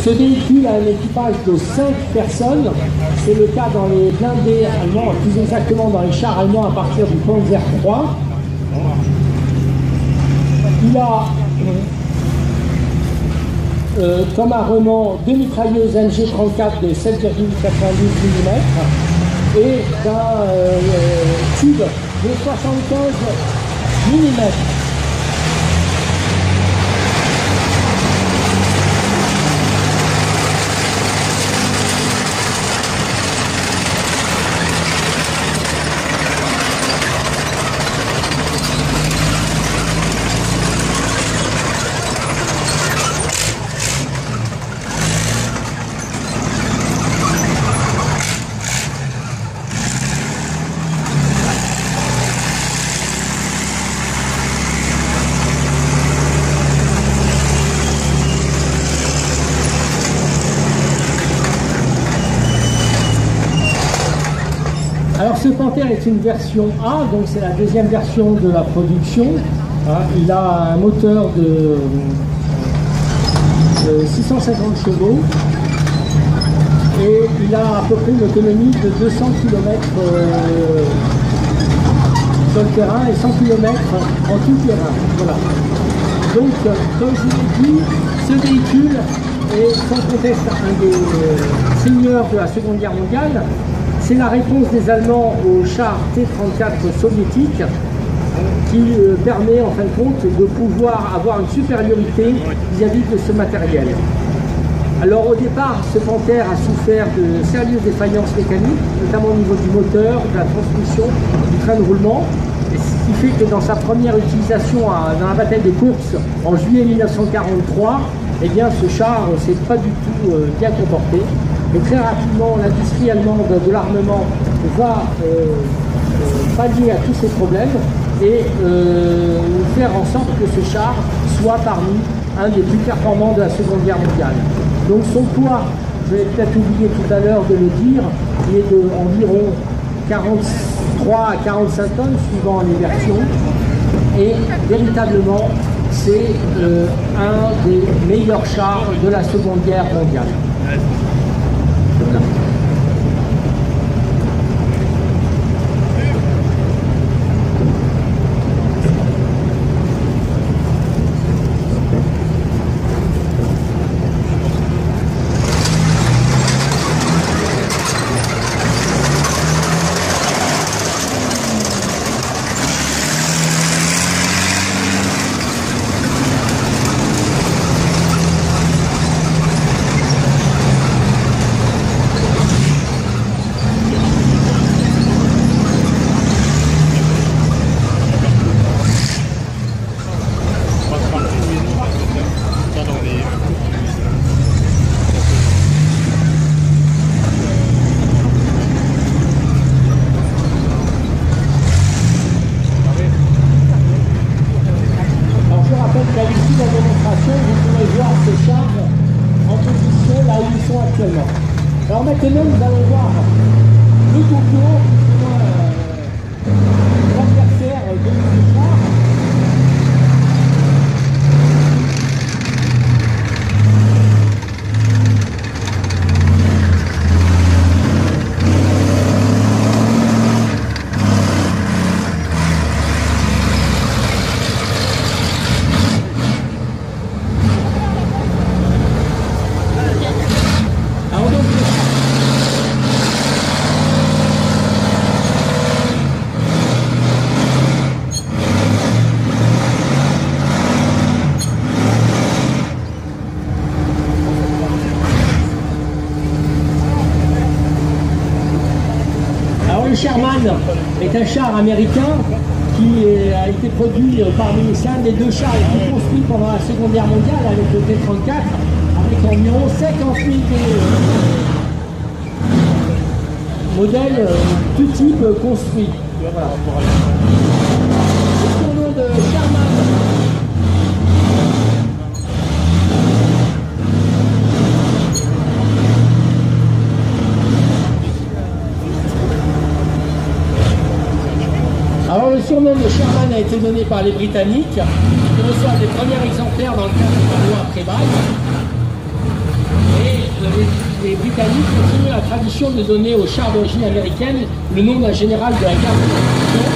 Ce véhicule a un équipage de 5 personnes. C'est le cas dans les blindés allemands, plus exactement dans les chars allemands à partir du Panzer III. Il a comme armement 2 mitrailleuses MG34 de 7,92 mm et d'un tube de 75 mm. Alors ce Panther est une version A, donc c'est la deuxième version de la production. Il a un moteur de 650 chevaux et il a à peu près une autonomie de 200 km sur le terrain et 100 km en tout terrain. Voilà. Donc comme je l'ai dit, ce véhicule est sans conteste un des seigneurs de la Seconde Guerre mondiale. C'est la réponse des Allemands aux chars T-34 soviétiques qui permet en fin de compte de pouvoir avoir une supériorité vis-à-vis de ce matériel. Alors au départ, ce Panther a souffert de sérieuses défaillances mécaniques, notamment au niveau du moteur, de la transmission, du train de roulement, et ce qui fait que dans sa première utilisation dans la bataille des courses en juillet 1943, eh bien ce char ne s'est pas du tout bien comporté. Et très rapidement, l'industrie allemande de l'armement va pallier à tous ces problèmes et faire en sorte que ce char soit parmi un des plus performants de la Seconde Guerre mondiale. Donc son poids, je vais peut-être oublier tout à l'heure de le dire, il est d'environ 43 à 45 tonnes suivant les versions. Et véritablement, c'est un des meilleurs chars de la Seconde Guerre mondiale. Alors maintenant, nous allons voir le topo, l'adversaire de ce char. Le Sherman est un char américain qui a été produit parmi un des deux chars les plus construits pendant la Seconde Guerre mondiale avec le T-34, avec environ 50 000 modèles tout type construits. Voilà. Le surnom de Sherman. Alors le surnom de Sherman a été donné par les Britanniques, qui reçoivent les premiers exemplaires dans le cadre de la loi après-bail. Et les Britanniques continuent la tradition de donner aux chars d'origine américaine le nom d'un général de la guerre de sécession,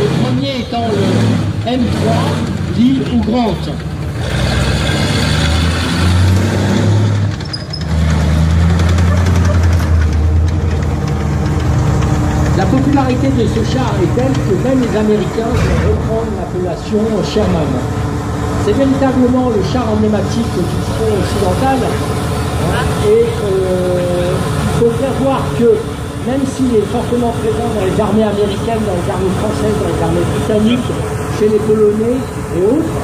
le premier étant le M3, Lee ou Grant. La popularité de ce char est telle que même les Américains reprennent l'appellation Sherman. C'est véritablement le char emblématique du front occidental. Et il faut bien voir que même s'il est fortement présent dans les armées américaines, dans les armées françaises, dans les armées britanniques, chez les Polonais et autres,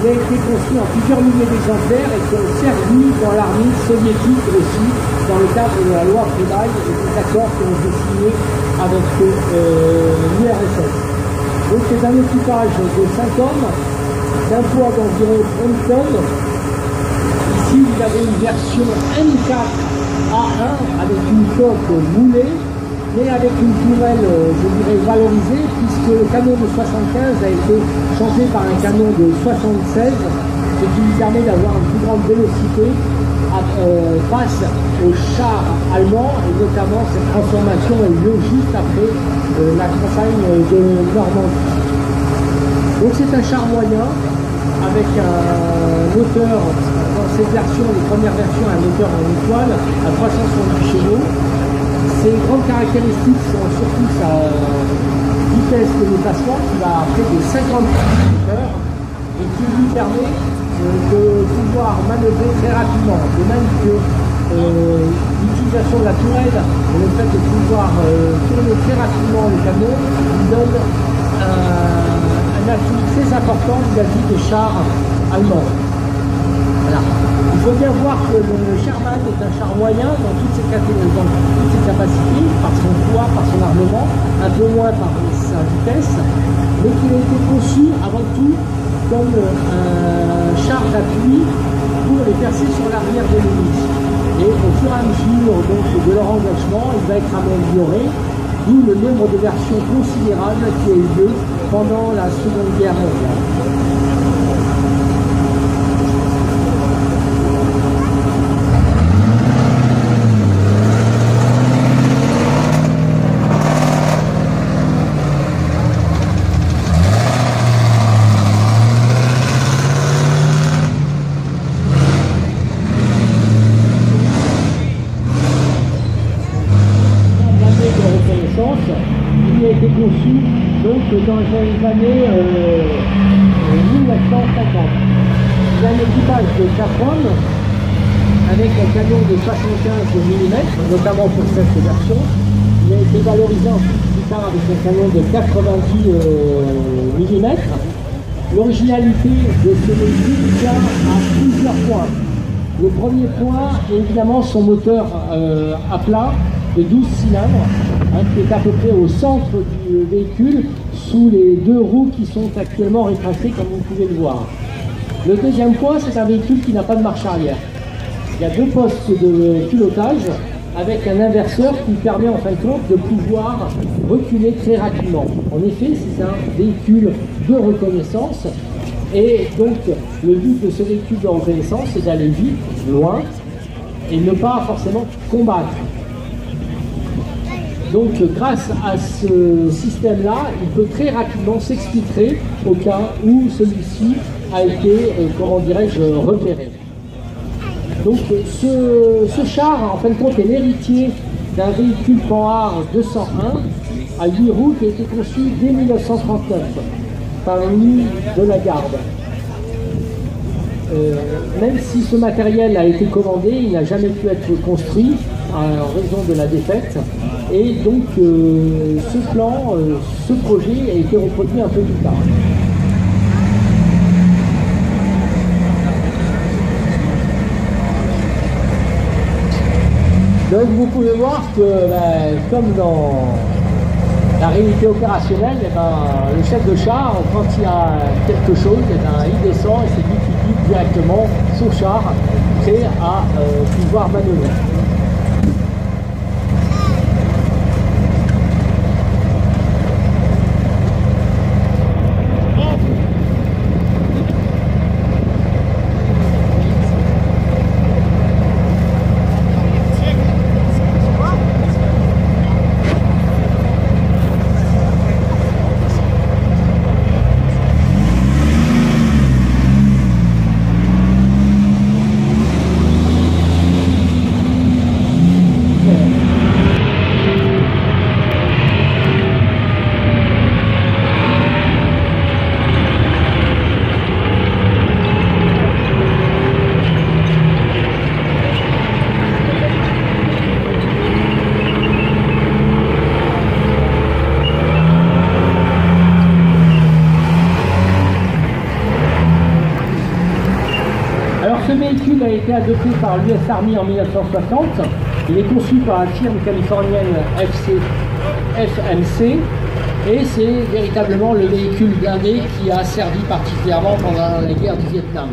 il a été construit en plusieurs milliers d'exemplaires et qui ont servi dans l'armée soviétique aussi, dans le cadre de la loi Prédaille et des accords qui ont été signés avec l'URSS. Donc c'est un équipage de 5 hommes, d'un poids d'environ 30 tonnes. Ici vous avez une version M4A1 avec une coque moulée, mais avec une tourelle, je dirais, valorisée, puisque le canon de 75 a été changé par un canon de 76, ce qui lui permet d'avoir une plus grande vélocité face aux chars allemands, et notamment cette transformation a eu lieu juste après la campagne de Normandie. Donc c'est un char moyen, avec un moteur, dans cette version, les premières versions, un moteur en étoile à 370 chevaux. Ses grandes caractéristiques sont surtout sa vitesse de déplacement qui va à près de 50 km/h et qui lui permet de pouvoir manœuvrer très rapidement. De même que l'utilisation de la tourelle et le fait de pouvoir tourner très rapidement le canon lui donne un atout très important vis-à-vis des chars allemands. Voilà. Il faut bien voir que le Sherman est un char moyen dans toutes ses capacités, par son poids, par son armement, un peu moins par sa vitesse, mais qu'il a été conçu avant tout comme un char d'appui pour les percer sur l'arrière de l'ennemi. Et au fur et à mesure donc, de leur engagement, il va être amélioré, d'où le nombre de versions considérables qui a eu lieu pendant la Seconde Guerre mondiale. Il a été conçu donc dans les années 1950. Il a un équipage de 4 hommes avec un canon de 75 mm, notamment pour cette version. Il a été valorisé ensuite plus tard avec un canon de 90 mm. L'originalité de ce véhicule tient à plusieurs points. Le premier point est évidemment son moteur à plat de 12 cylindres, qui est à peu près au centre du véhicule, sous les 2 roues qui sont actuellement rétractées comme vous pouvez le voir. Le deuxième point, c'est un véhicule qui n'a pas de marche arrière. Il y a 2 postes de pilotage avec un inverseur qui permet en fin de compte de pouvoir reculer très rapidement. En effet, c'est un véhicule de reconnaissance et donc le but de ce véhicule de reconnaissance, c'est d'aller vite, loin et ne pas forcément combattre. Donc grâce à ce système-là, il peut très rapidement s'exfiltrer au cas où celui-ci a été, comment dirais-je, repéré. Donc ce char, en fin de compte, est l'héritier d'un véhicule Panhard 201 à 8 roues qui a été conçu dès 1939 par l'ennemi de la garde. Même si ce matériel a été commandé, il n'a jamais pu être construit en raison de la défaite. Et donc ce plan, ce projet a été reproduit un peu plus tard. Donc vous pouvez voir que, comme dans la réalité opérationnelle, le chef de char, quand il y a quelque chose, il descend et c'est lui qui guide directement son char, prêt à pouvoir manœuvrer. été adopté par l'US Army en 1960. Il est conçu par la firme californienne FMC et c'est véritablement le véhicule blindé qui a servi particulièrement pendant la guerre du Vietnam.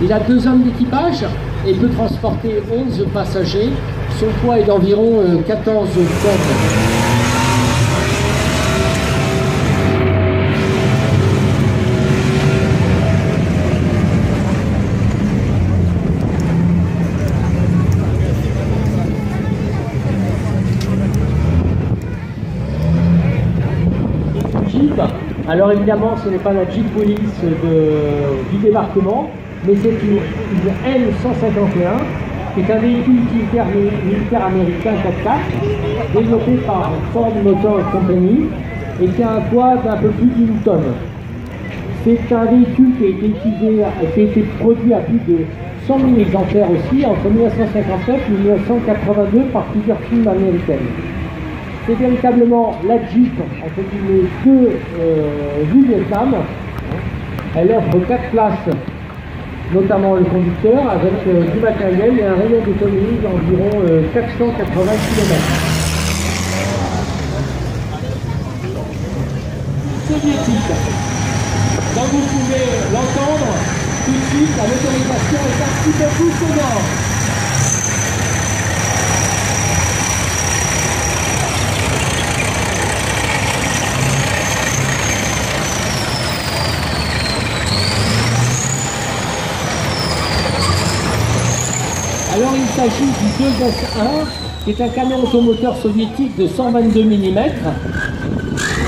Il a 2 hommes d'équipage et peut transporter 11 passagers. Son poids est d'environ 14 tonnes. Alors évidemment, ce n'est pas la Jeep Police du débarquement, mais c'est une M151, qui est un véhicule militaire américain 4x4, développé par Ford Motor Company, et qui a un poids d'un peu plus d'1 tonne. C'est un véhicule qui a été produit à plus de 100 000 exemplaires aussi, entre 1959 et 1982 par plusieurs firmes américaines. C'est véritablement la Jeep, entre guillemets, du Vietnam. Elle offre 4 places, notamment le conducteur, avec du matériel et un rayon d'autonomie d'environ 480 km. Soviétique. Comme vous pouvez l'entendre, tout de suite, la motorisation est un petit peu plus sonore. Alors il s'agit du 2S1, qui est un camion automoteur soviétique de 122 mm.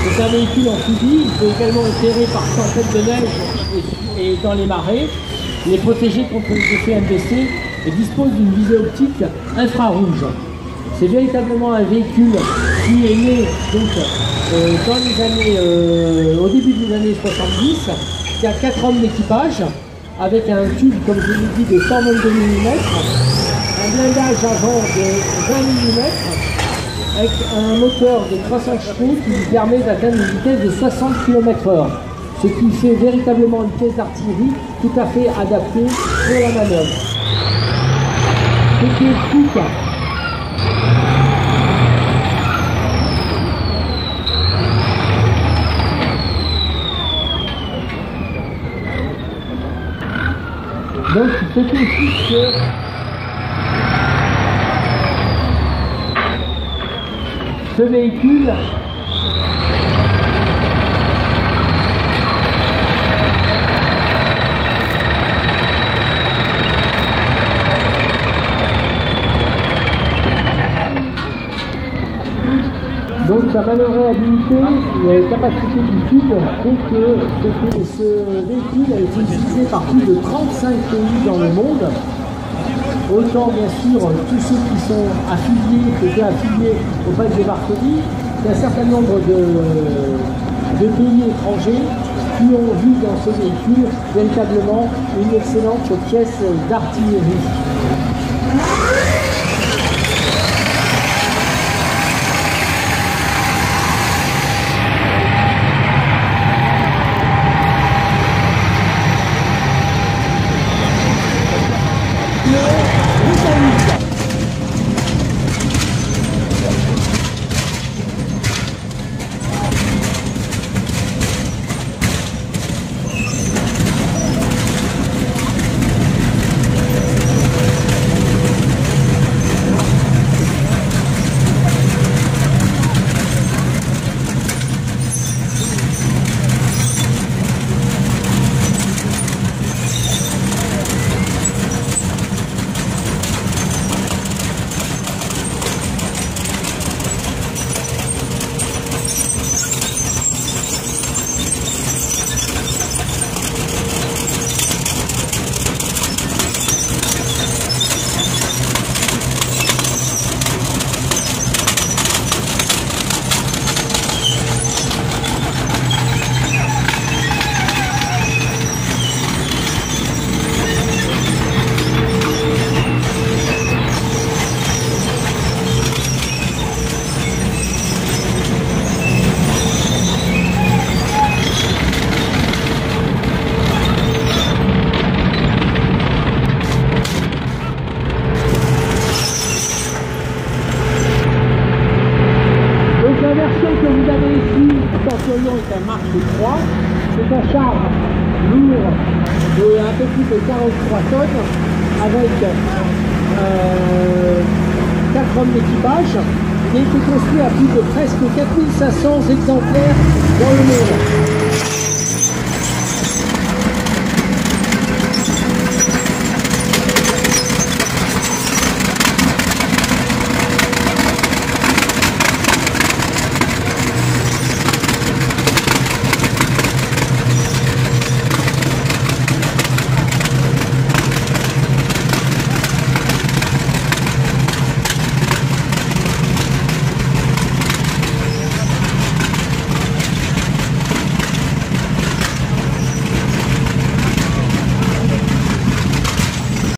C'est un véhicule amphibie, il peut également opérer par tempête de neige et dans les marais. Il est protégé contre les effets MBC et dispose d'une visée optique infrarouge. C'est véritablement un véhicule qui est né donc, dans les années, au début des années 70, qui a 4 hommes d'équipage, avec un tube, comme je vous l'ai dit, de 122 mm, un blindage avant de 20 mm, avec un moteur de 300 chevaux qui lui permet d'atteindre une vitesse de 60 km/h, ce qui fait véritablement une pièce d'artillerie tout à fait adaptée pour la manœuvre. Ce qui est fou, quoi. Donc c'est aussi que ce véhicule donc sa manœuvrabilité et la capacité du tube font que ce véhicule a été utilisé par plus de 35 pays dans le monde. Autant bien sûr tous ceux qui sont affiliés, qui étaient affiliés au Pacte de Varsovie, il y a un certain nombre de pays étrangers qui ont vu dans ce véhicule véritablement une excellente pièce d'artillerie. la marque 3. C'est un char lourd de un peu plus de 43 tonnes avec 4 hommes d'équipage. Il a été construit à plus de presque 4500 exemplaires dans le monde.